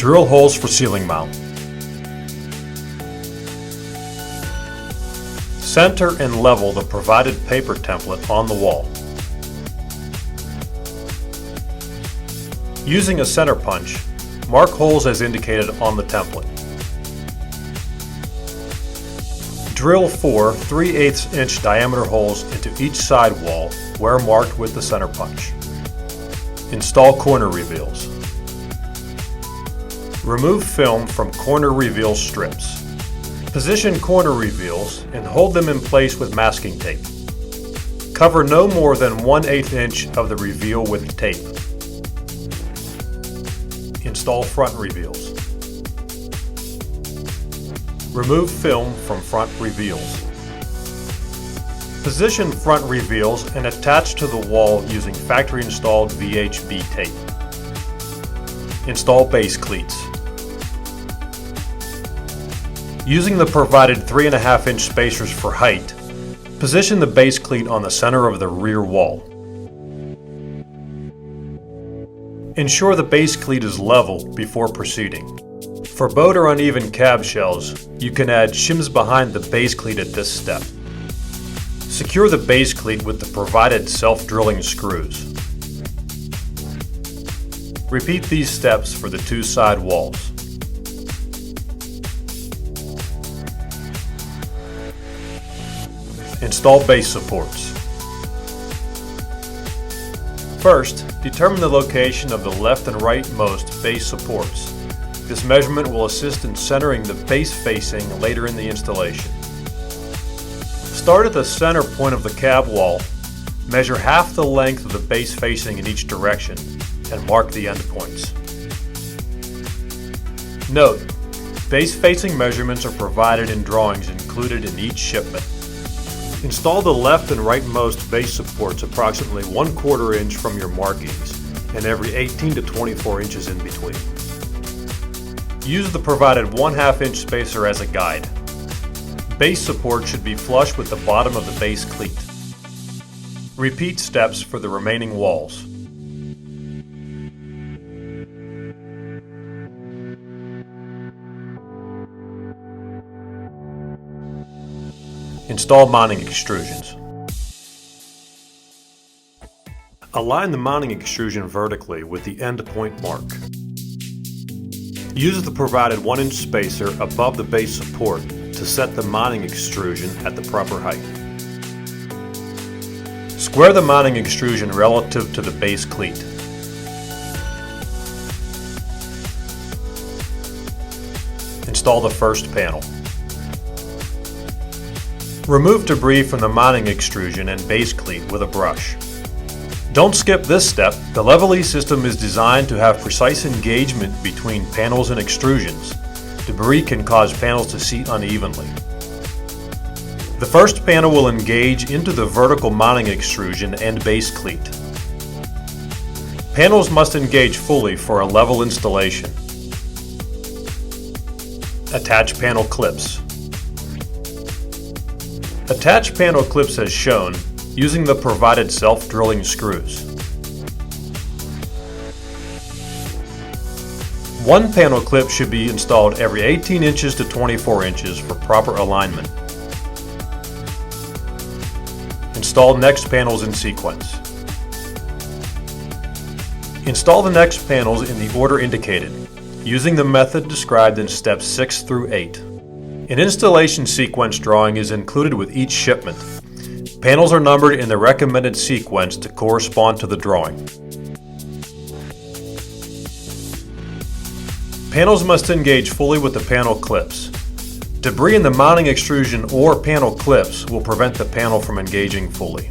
Drill holes for ceiling mount. Center and level the provided paper template on the wall. Using a center punch, mark holes as indicated on the template. Drill 4 3/8 inch diameter holes into each side wall where marked with the center punch. Install corner reveals. Remove film from corner reveal strips. Position corner reveals and hold them in place with masking tape. Cover no more than 1/8 inch of the reveal with tape. Install front reveals. Remove film from front reveals. Position front reveals and attach to the wall using factory installed VHB tape. Install base cleats. Using the provided 3.5 inch spacers for height, position the base cleat on the center of the rear wall. Ensure the base cleat is level before proceeding. For bowed or uneven cab shells, you can add shims behind the base cleat at this step. Secure the base cleat with the provided self-drilling screws. Repeat these steps for the two side walls. Install base supports. First, determine the location of the left and rightmost base supports. This measurement will assist in centering the base facing later in the installation. Start at the center point of the cab wall, measure half the length of the base facing in each direction, and mark the endpoints. Note, base facing measurements are provided in drawings included in each shipment. Install the left and rightmost base supports approximately 1/4 inch from your markings and every 18 to 24 inches in between. Use the provided 1/2 inch spacer as a guide. Base support should be flush with the bottom of the base cleat. Repeat steps for the remaining walls. Install mounting extrusions. Align the mounting extrusion vertically with the end point mark. Use the provided 1 inch spacer above the base support to set the mounting extrusion at the proper height. Square the mounting extrusion relative to the base cleat. Install the first panel. Remove debris from the mounting extrusion and base cleat with a brush. Don't skip this step. The LEVELe system is designed to have precise engagement between panels and extrusions. Debris can cause panels to seat unevenly. The first panel will engage into the vertical mounting extrusion and base cleat. Panels must engage fully for a level installation. Attach panel clips. Attach panel clips as shown, using the provided self-drilling screws. One panel clip should be installed every 18 inches to 24 inches for proper alignment. Install next panels in sequence. Install the next panels in the order indicated, using the method described in steps 6 through 8. An installation sequence drawing is included with each shipment. Panels are numbered in the recommended sequence to correspond to the drawing. Panels must engage fully with the panel clips. Debris in the mounting extrusion or panel clips will prevent the panel from engaging fully.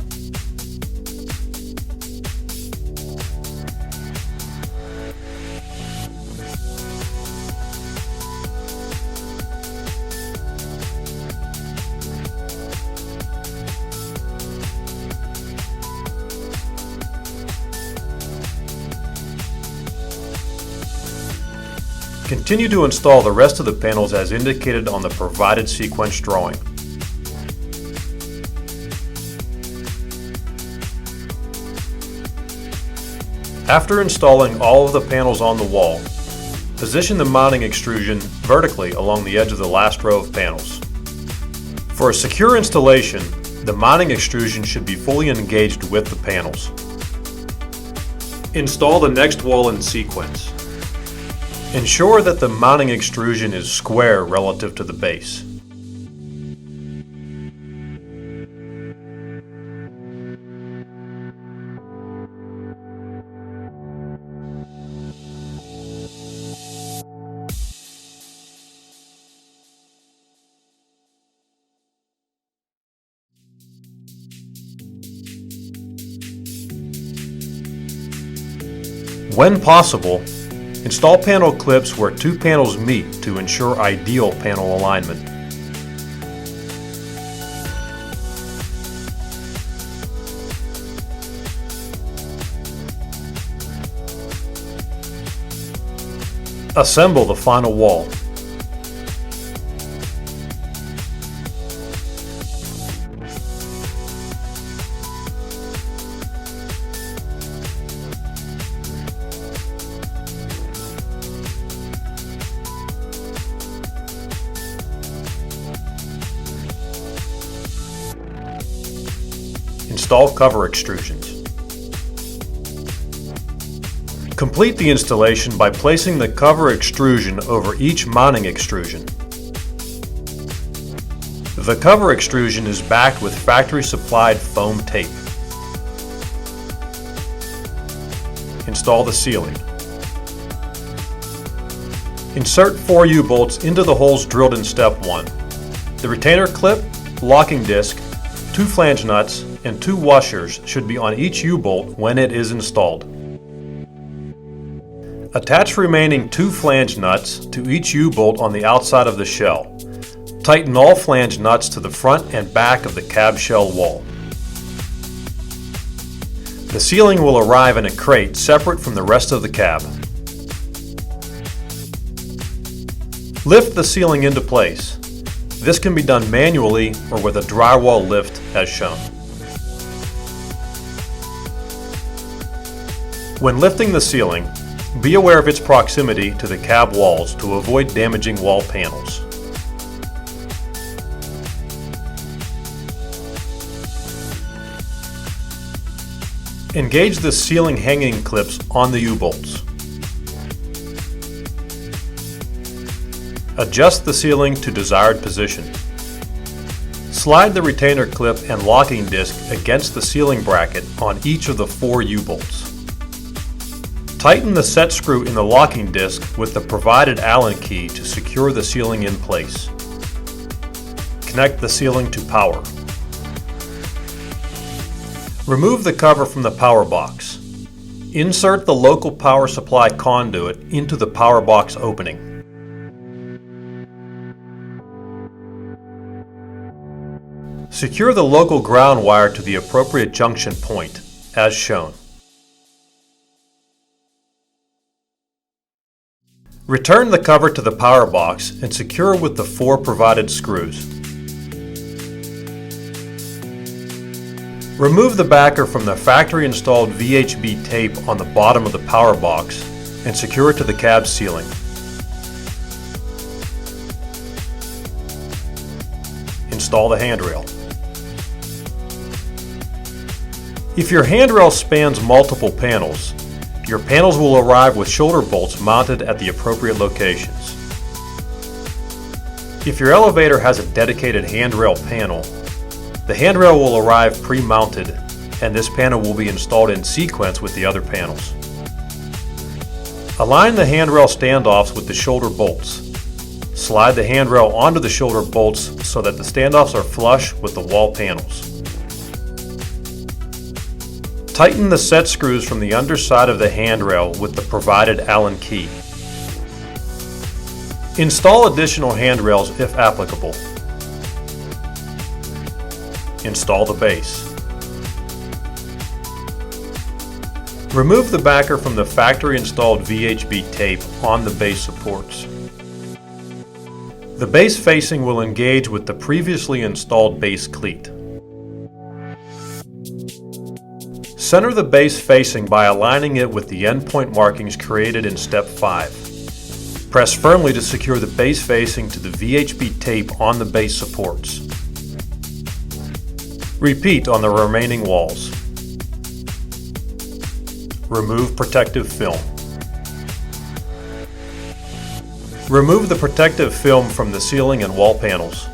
Continue to install the rest of the panels as indicated on the provided sequence drawing. After installing all of the panels on the wall, position the mounting extrusion vertically along the edge of the last row of panels. For a secure installation, the mounting extrusion should be fully engaged with the panels. Install the next wall in sequence. Ensure that the mounting extrusion is square relative to the base. When possible, install panel clips where two panels meet to ensure ideal panel alignment. Assemble the final wall. Install cover extrusions. Complete the installation by placing the cover extrusion over each mounting extrusion. The cover extrusion is backed with factory-supplied foam tape. Install the sealing. Insert 4 U-bolts into the holes drilled in step 1. The retainer clip, locking disc, 2 flange nuts, and 2 washers should be on each U-bolt when it is installed. Attach remaining 2 flange nuts to each U-bolt on the outside of the shell. Tighten all flange nuts to the front and back of the cab shell wall. The sealing will arrive in a crate separate from the rest of the cab. Lift the sealing into place. This can be done manually or with a drywall lift as shown. When lifting the sealing, be aware of its proximity to the cab walls to avoid damaging wall panels. Engage the sealing hanging clips on the U-bolts. Adjust the sealing to desired position. Slide the retainer clip and locking disc against the sealing bracket on each of the 4 U-bolts. Tighten the set screw in the locking disc with the provided Allen key to secure the sealing in place. Connect the sealing to power. Remove the cover from the power box. Insert the local power supply conduit into the power box opening. Secure the local ground wire to the appropriate junction point, as shown. Return the cover to the power box and secure with the 4 provided screws. Remove the backer from the factory-installed VHB tape on the bottom of the power box and secure it to the cab ceiling. Install the handrail. If your handrail spans multiple panels, your panels will arrive with shoulder bolts mounted at the appropriate locations. If your elevator has a dedicated handrail panel, the handrail will arrive pre-mounted, and this panel will be installed in sequence with the other panels. Align the handrail standoffs with the shoulder bolts. Slide the handrail onto the shoulder bolts so that the standoffs are flush with the wall panels. Tighten the set screws from the underside of the handrail with the provided Allen key. Install additional handrails if applicable. Install the base. Remove the backer from the factory-installed VHB tape on the base supports. The base facing will engage with the previously installed base cleat. Center the base facing by aligning it with the endpoint markings created in step 5. Press firmly to secure the base facing to the VHB tape on the base supports. Repeat on the remaining walls. Remove protective film. Remove the protective film from the ceiling and wall panels.